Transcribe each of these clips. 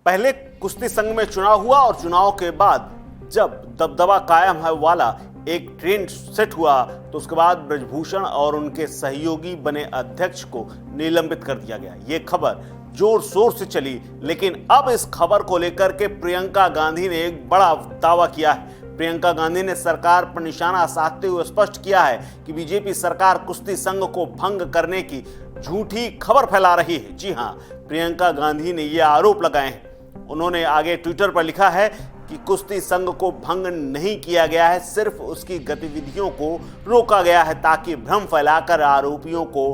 पहले कुश्ती संघ में चुनाव हुआ और चुनाव के बाद जब दबदबा कायम है वाला एक ट्रेंड सेट हुआ तो उसके बाद ब्रजभूषण और उनके सहयोगी बने अध्यक्ष को निलंबित कर दिया गया। ये खबर जोर शोर से चली, लेकिन अब इस खबर को लेकर के प्रियंका गांधी ने एक बड़ा दावा किया है। प्रियंका गांधी ने सरकार पर निशाना साधते हुए स्पष्ट किया है कि बीजेपी सरकार कुश्ती संघ को भंग करने की झूठी खबर फैला रही है। जी हां, प्रियंका गांधी ने यह आरोप लगाए हैं। उन्होंने आगे ट्विटर पर लिखा है कि कुश्ती संघ को भंग नहीं किया गया है, सिर्फ उसकी गतिविधियों को रोका गया है ताकि भ्रम फैलाकर आरोपियों को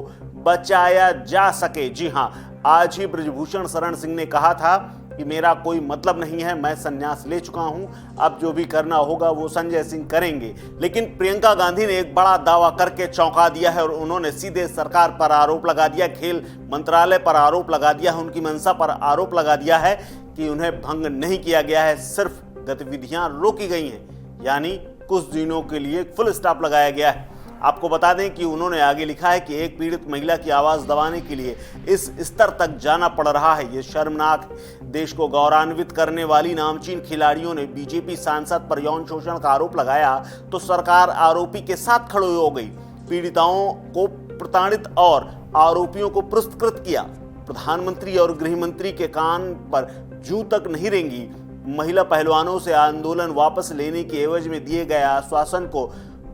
बचाया जा सके। जी हां, आज ही ब्रजभूषण शरण सिंह ने कहा था कि मेरा कोई मतलब नहीं है, मैं संन्यास ले चुका हूं, अब जो भी करना होगा वो संजय सिंह करेंगे। लेकिन प्रियंका गांधी ने एक बड़ा दावा करके चौंका दिया है और उन्होंने सीधे सरकार पर आरोप लगा दिया, खेल मंत्रालय पर आरोप लगा दिया है, उनकी मंशा पर आरोप लगा दिया है कि उन्हें भंग नहीं किया गया है, सिर्फ गतिविधियां रोकी गई हैं, यानी कुछ दिनों के लिए फुल स्टॉप लगाया गया है। आपको बता दें कि उन्होंने आगे लिखा है कि एक पीड़ित महिला की आवाज दबाने के लिए इस स्तर तक जाना पड़ रहा है, ये शर्मनाक। देश को गौरवान्वित करने वाली नामचीन खिलाड़ियों ने बीजेपी सांसद पर यौन शोषण का आरोप लगाया तो सरकार आरोपी के साथ खड़ी हो गई, पीड़िताओं को प्रताड़ित और आरोपियों को पुरस्कृत किया। प्रधानमंत्री और गृह मंत्री के कान पर जूं तक नहीं रेंगी। महिला पहलवानों से आंदोलन वापस लेने के एवज में दिए गए आश्वासन को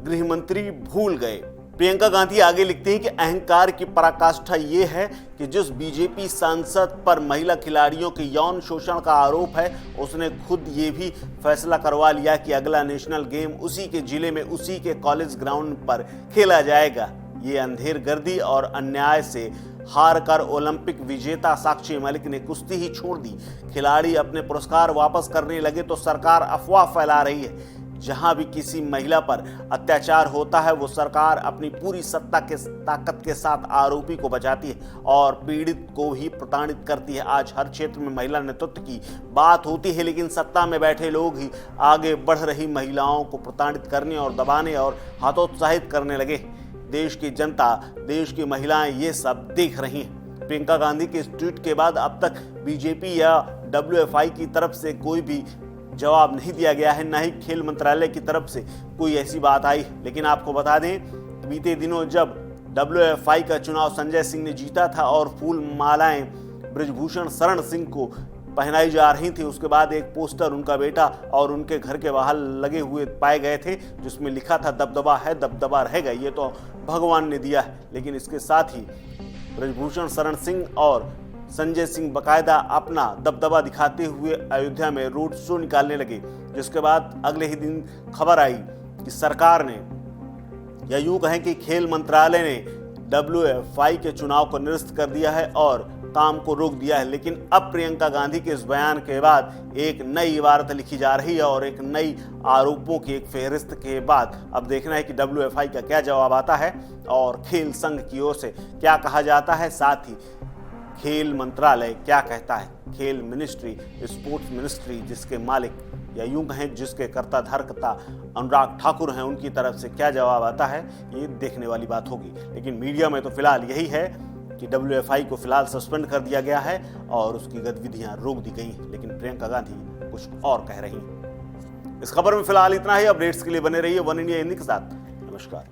गृह मंत्री भूल गए। प्रियंका गांधी आगे लिखते हैं कि अहंकार की पराकाष्ठा ये है कि जिस बीजेपी सांसद पर महिला खिलाड़ियों के यौन शोषण का आरोप है, उसने खुद ये भी फैसला करवा लिया कि अगला नेशनल गेम उसी के जिले में उसी के कॉलेज ग्राउंड पर खेला जाएगा। ये अंधेरगर्दी और अन्याय से हार कर ओलंपिक विजेता साक्षी मलिक ने कुश्ती ही छोड़ दी। खिलाड़ी अपने पुरस्कार वापस करने लगे तो सरकार अफवाह फैला रही है। जहां भी किसी महिला पर अत्याचार होता है वो सरकार अपनी पूरी ताकत के साथ आरोपी को बचाती है और पीड़ित को ही प्रताड़ित करती है। आज हर क्षेत्र में महिला नेतृत्व की बात होती है, लेकिन सत्ता में बैठे लोग ही आगे बढ़ रही महिलाओं को प्रताड़ित करने और दबाने और हतोत्साहित करने लगे। देश की जनता, देश की महिलाएं ये सब देख रही हैं। प्रियंका गांधी के इस ट्वीट के बाद अब तक बीजेपी या WFI की तरफ से कोई भी जवाब नहीं दिया गया है, न ही खेल मंत्रालय की तरफ से कोई ऐसी बात आई। लेकिन आपको बता दें, बीते दिनों जब WFI का चुनाव संजय सिंह ने जीता था और फूल मालाएं ब्रजभूषण शरण सिंह को पहनाई जा रही थी, उसके बाद एक पोस्टर उनका बेटा और उनके घर के बाहर लगे हुए पाए गए थे जिसमें लिखा था दबदबा है दबदबा रहेगा, ये तो भगवान ने दिया है। लेकिन इसके साथ ही ब्रजभूषण शरण सिंह और संजय सिंह बकायदा अपना दबदबा दिखाते हुए अयोध्या में रोड शो निकालने लगे, जिसके बाद अगले ही दिन खबर आई कि सरकार ने, या यूं कहें कि खेल मंत्रालय ने WFI के चुनाव को निरस्त कर दिया है और काम को रोक दिया है। लेकिन अब प्रियंका गांधी के इस बयान के बाद एक नई इबारत लिखी जा रही है और एक नई आरोपों की एक फहरिस्त के बाद अब देखना है कि WFI का क्या जवाब आता है और खेल संघ की ओर से क्या कहा जाता है, साथ ही खेल मंत्रालय क्या कहता है। खेल मिनिस्ट्री, स्पोर्ट्स मिनिस्ट्री जिसके मालिक या यूं कहें जिसके कर्ता धर्ता अनुराग ठाकुर हैं, उनकी तरफ से क्या जवाब आता है, ये देखने वाली बात होगी। लेकिन मीडिया में तो फिलहाल यही है कि WFI को फिलहाल सस्पेंड कर दिया गया है और उसकी गतिविधियां रोक दी गई हैं, लेकिन प्रियंका गांधी कुछ और कह रही हैं। इस खबर में फिलहाल इतना ही। अपडेट्स के लिए बने रहिए वन इंडिया हिंदी के साथ। नमस्कार।